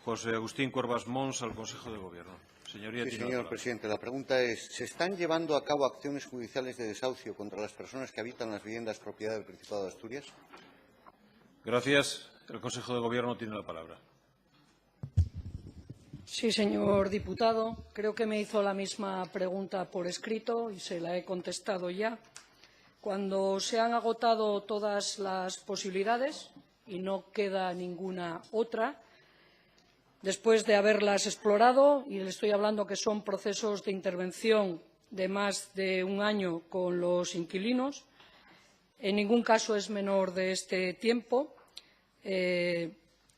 José Agustín Cuervas Mons, al Consejo de Gobierno. Señoría, Sí, señor presidente. La pregunta es, ¿se están llevando a cabo acciones judiciales de desahucio contra las personas que habitan las viviendas propiedad del Principado de Asturias? Gracias. El Consejo de Gobierno tiene la palabra. Sí, señor diputado. Creo que me hizo la misma pregunta por escrito y se la he contestado ya. Cuando se han agotado todas las posibilidades y no queda ninguna otra, después de haberlas explorado, y le estoy hablando que son procesos de intervención de más de un año con los inquilinos, en ningún caso es menor de este tiempo,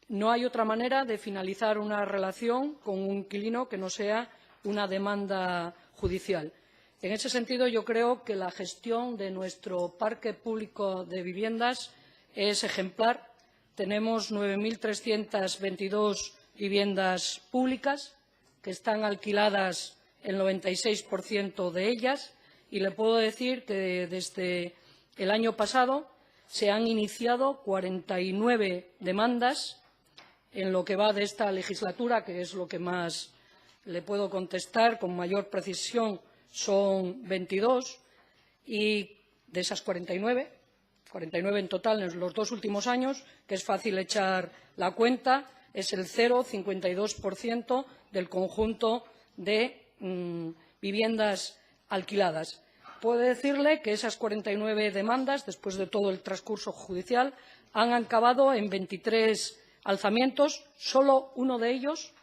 no hay otra manera de finalizar una relación con un inquilino que no sea una demanda judicial. En ese sentido, yo creo que la gestión de nuestro parque público de viviendas es ejemplar. Tenemos 9.322 viviendas públicas que están alquiladas el 96% de ellas, y le puedo decir que desde el año pasado se han iniciado 49 demandas en lo que va de esta legislatura, que es lo que más le puedo contestar con mayor precisión. Son 22, y de esas 49 en total en los 2 últimos años, que es fácil echar la cuenta, es el 0,52% del conjunto de viviendas alquiladas. Puedo decirle que esas 49 demandas, después de todo el transcurso judicial, han acabado en 23 alzamientos, solo uno de ellos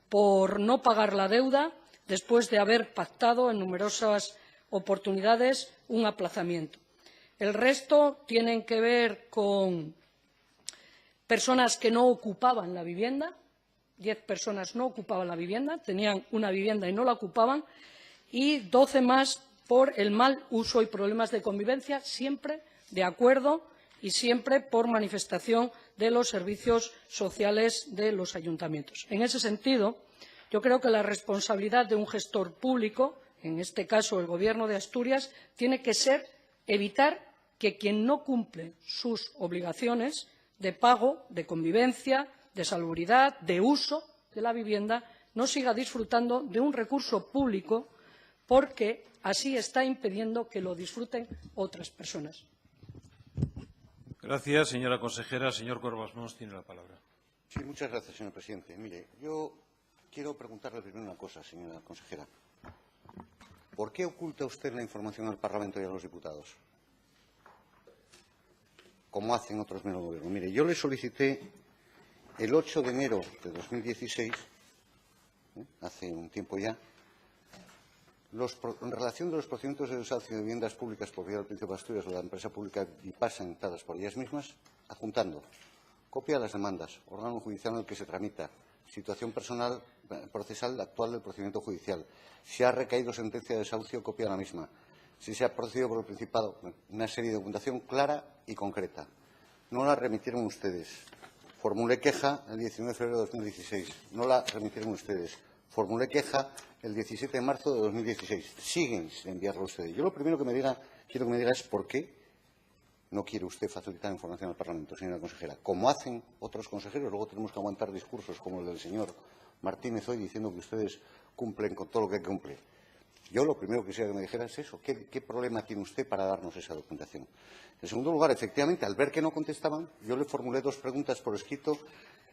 por no pagar la deuda, después de haber pactado en numerosas oportunidades un aplazamiento. El resto tienen que ver con personas que no ocupaban la vivienda. 10 personas no ocupaban la vivienda, tenían una vivienda y no la ocupaban, y 12 más por el mal uso y problemas de convivencia, siempre de acuerdo y siempre por manifestación de los servicios sociales de los ayuntamientos. En ese sentido, yo creo que la responsabilidad de un gestor público, en este caso el Gobierno de Asturias, tiene que ser evitar que quien no cumple sus obligaciones de pago, de convivencia, de salubridad, de uso de la vivienda, no siga disfrutando de un recurso público, porque así está impidiendo que lo disfruten otras personas. Gracias, señora consejera. Señor Cuervas Mons tiene la palabra. Sí, muchas gracias, señor presidente. Mire, yo quiero preguntarle primero una cosa, señora consejera. ¿Por qué oculta usted la información al Parlamento y a los diputados, como hacen otros miembros del Gobierno? Mire, yo le solicité el 8 de enero de 2016, hace un tiempo ya, en relación de los procedimientos de desahucio de viviendas públicas propiedad del Principado de Asturias o de la empresa pública Vipasa dadas por ellas mismas, adjuntando copia de las demandas, órgano judicial en el que se tramita, situación personal procesal actual del procedimiento judicial, si ha recaído sentencia de desahucio, copia de la misma, si se ha procedido por el Principado, una serie de documentación clara y concreta. No la remitieron ustedes. Formulé queja el 19 de febrero de 2016. No la remitieron ustedes. Formulé queja el 17 de marzo de 2016. Siguen sin enviarlo ustedes. Yo lo primero que quiero que me diga es por qué no quiere usted facilitar información al Parlamento, señora consejera. Como hacen otros consejeros, luego tenemos que aguantar discursos como el del señor Martínez hoy diciendo que ustedes cumplen con todo lo que hay que cumplir. Yo lo primero que quisiera que me dijera es eso. ¿Qué problema tiene usted para darnos esa documentación? En segundo lugar, efectivamente, al ver que no contestaban, yo le formulé 2 preguntas por escrito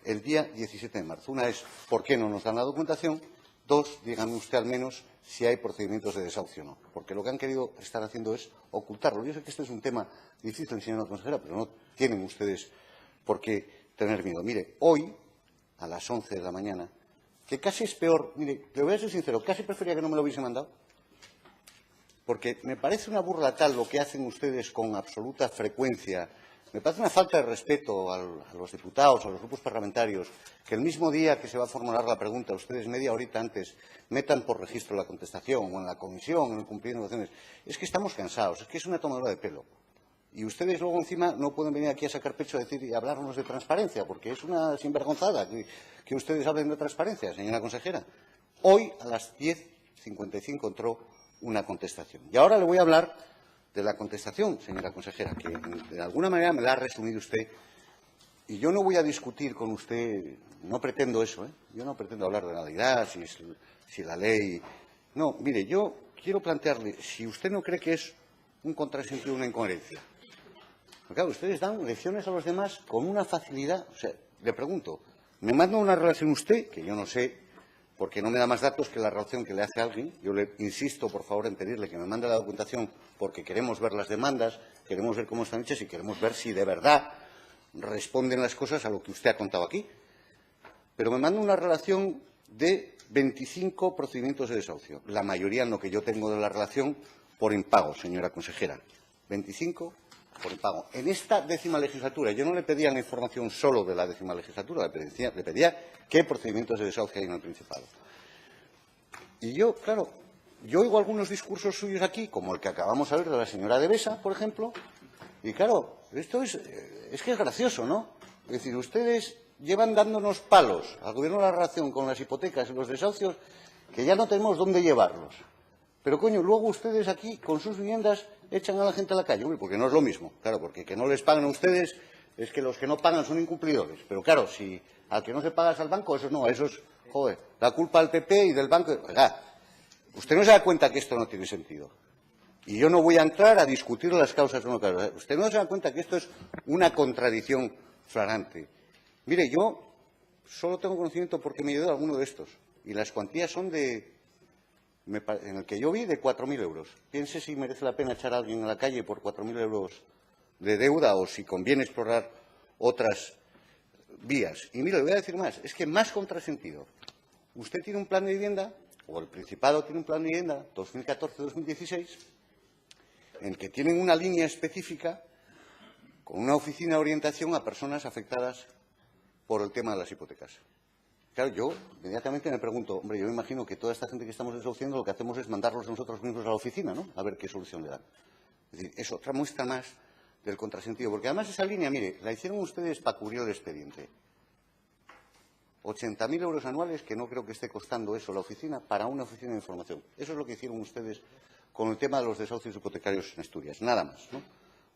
el día 17 de marzo. Una es, ¿por qué no nos dan la documentación? 2, dígame usted al menos si hay procedimientos de desahucio o no. Porque lo que han querido estar haciendo es ocultarlo. Yo sé que este es un tema difícil, señora consejera, pero no tienen ustedes por qué tener miedo. Mire, hoy, a las 11 de la mañana, que casi es peor, mire, le voy a ser sincero, casi prefería que no me lo hubiese mandado, porque me parece una burla tal lo que hacen ustedes con absoluta frecuencia. Me parece una falta de respeto a los diputados, a los grupos parlamentarios, que el mismo día que se va a formular la pregunta, ustedes media horita antes metan por registro la contestación, o en la comisión, en el cumplimiento de negociaciones. Es que estamos cansados, es que es una tomadura de pelo. Y ustedes luego encima no pueden venir aquí a sacar pecho a decir y hablarnos de transparencia, porque es una sinvergonzada que ustedes hablen de transparencia, señora consejera. Hoy, a las 10:55, entró una contestación. Y ahora le voy a hablar de la contestación, señora consejera, que de alguna manera me la ha resumido usted Y yo no voy a discutir con usted, no pretendo eso, ¿eh? Yo no pretendo hablar de Navidad, si la ley... No, mire, yo quiero plantearle, si usted no cree que es un contrasentido, una incoherencia. Porque, claro, ustedes dan lecciones a los demás con una facilidad. O sea, le pregunto, me manda una relación usted, que yo no sé, porque no me da más datos que la relación que le hace a alguien. Yo le insisto, por favor, en pedirle que me mande la documentación, porque queremos ver las demandas, queremos ver cómo están hechas y queremos ver si de verdad responden las cosas a lo que usted ha contado aquí. Pero me manda una relación de 25 procedimientos de desahucio. La mayoría en lo que yo tengo de la relación por impago, señora consejera. 25 por impago. En esta 10ª legislatura, yo no le pedía la información solo de la 10ª legislatura, le pedía qué procedimientos de desahucio hay en el Principado. Y yo, claro, yo oigo algunos discursos suyos aquí, como el que acabamos de ver de la señora de Besa, por ejemplo, y claro, esto es que es gracioso, ¿no? Es decir, ustedes llevan dándonos palos al Gobierno de la relación con las hipotecas y los desahucios que ya no tenemos dónde llevarlos. Pero, coño, luego ustedes aquí, con sus viviendas, echan a la gente a la calle. Uy, porque no es lo mismo. Claro, porque que no les pagan a ustedes es que los que no pagan son incumplidores. Pero, claro, si al que no se paga es al banco, eso no, eso es, joder, la culpa al PP y del banco. Oiga, usted no se da cuenta que esto no tiene sentido. Y yo no voy a entrar a discutir las causas o no causas. Usted no se da cuenta que esto es una contradicción flagrante. Mire, yo solo tengo conocimiento porque me he ido a alguno de estos. Y las cuantías son en el que yo vi, de 4.000 euros. Piense si merece la pena echar a alguien a la calle por 4.000 euros de deuda o si conviene explorar otras vías. Y mire, le voy a decir más. Es que más contrasentido. Usted tiene un plan de vivienda, o el Principado tiene un plan de vivienda, 2014-2016, en el que tienen una línea específica con una oficina de orientación a personas afectadas por el tema de las hipotecas. Claro, yo inmediatamente me pregunto, hombre, yo me imagino que toda esta gente que estamos desahuciando lo que hacemos es mandarlos nosotros mismos a la oficina, ¿no? A ver qué solución le dan. Es decir, es otra muestra más del contrasentido. Porque además esa línea, mire, la hicieron ustedes para cubrir el expediente. 80.000 euros anuales, que no creo que esté costando eso la oficina, para una oficina de información. Eso es lo que hicieron ustedes con el tema de los desahucios hipotecarios en Asturias. Nada más, ¿no?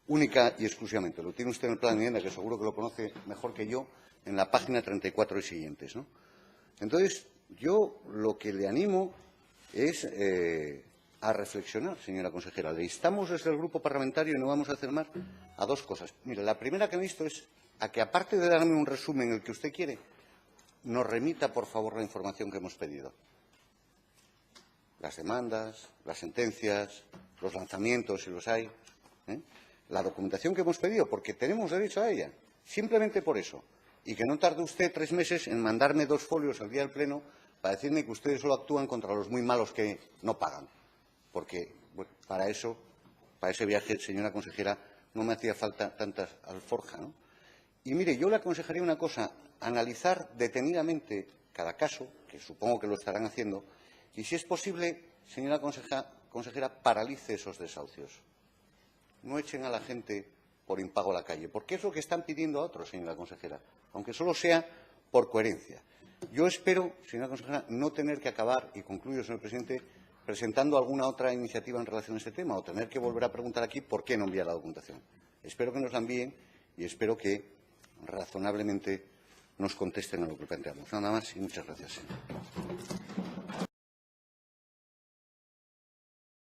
Única y exclusivamente. Lo tiene usted en el plan de vivienda, que seguro que lo conoce mejor que yo, en la página 34 y siguientes, ¿no? Entonces, yo lo que le animo es a reflexionar, señora consejera. Le instamos desde el Grupo Parlamentario, y no vamos a hacer más, a dos cosas. Mire, la primera que he visto es a que, aparte de darme un resumen el que usted quiere, nos remita, por favor, la información que hemos pedido. Las demandas, las sentencias, los lanzamientos, si los hay, ¿eh? La documentación que hemos pedido, porque tenemos derecho a ella, simplemente por eso. Y que no tarde usted 3 meses en mandarme 2 folios al día del Pleno para decirme que ustedes solo actúan contra los muy malos que no pagan. Porque, bueno, para ese viaje, señora consejera, no me hacía falta tanta alforja, ¿no? Y mire, yo le aconsejaría una cosa, analizar detenidamente cada caso, que supongo que lo estarán haciendo, y si es posible, señora consejera, paralice esos desahucios. No echen a la gente por impago a la calle, porque es lo que están pidiendo a otros, señora consejera, aunque solo sea por coherencia. Yo espero, señora consejera, no tener que acabar, y concluyo, señor presidente, presentando alguna otra iniciativa en relación a este tema, o tener que volver a preguntar aquí por qué no envía la documentación. Espero que nos la envíen y espero que razonablemente nos contesten a lo que planteamos. Nada más y muchas gracias.